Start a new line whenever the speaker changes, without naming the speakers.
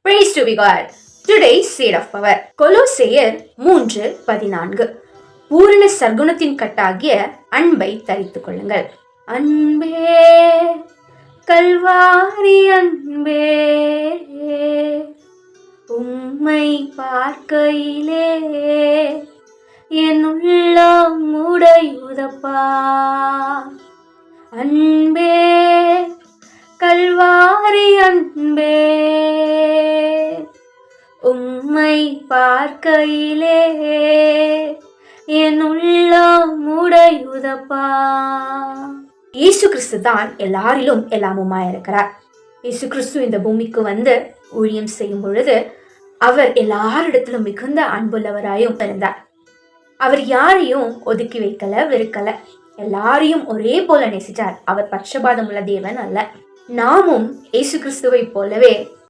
Praise to be God. Today's seed of power. கொலோசேயர் 3:14. பூரண சர்க்குணத்தின் கட்டாகிய அன்பை தரித்துக் கொள்ளுங்கள். அன்பே கல்வாரி அன்பே, உம்மை பார்க்கையிலே என் உள்ளம் உடையுதப்பா. அன்பே கல்வாரி அன்பே, உம்மை பார்க்கையிலே என் உள்ளம் உடையுதப்பா. இயேசு கிறிஸ்து தான் எல்லாரிலும் எல்லாமுமா இருக்கிறார். இயேசு கிறிஸ்து இந்த பூமிக்கு வந்து ஊழியம் செய்யும் பொழுது அவர் எல்லாரிடத்திலும் மிகுந்த அன்புள்ளவராயும் இருந்தார். அவர் யாரையும் ஒதுக்கி வைக்கல, வெறுக்கல. எல்லாரையும் ஒரே போல நேசிச்சார். அவர் பட்சபாதம் உள்ள தேவன் அல்ல. நாமும் இயேசு கிறிஸ்துவை போலவே